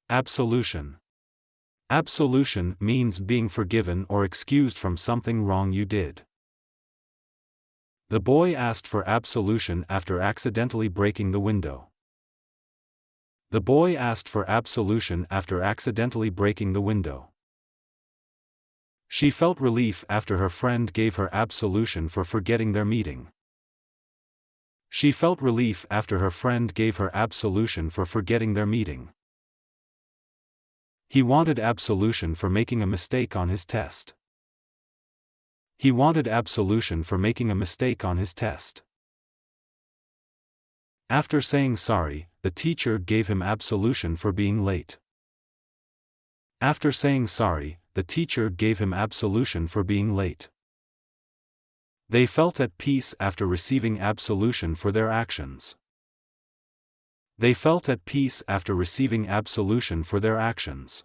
Absolution. Absolution means being forgiven or excused from something wrong you did. The boy asked for absolution after accidentally breaking the window. The boy asked for absolution after accidentally breaking the window. She felt relief after her friend gave her absolution for forgetting their meeting. She felt relief after her friend gave her absolution for forgetting their meeting. He wanted absolution for making a mistake on his test. He wanted absolution for making a mistake on his test. After saying sorry, the teacher gave him absolution for being late. After saying sorry, the teacher gave him absolution for being late. They felt at peace after receiving absolution for their actions. They felt at peace after receiving absolution for their actions.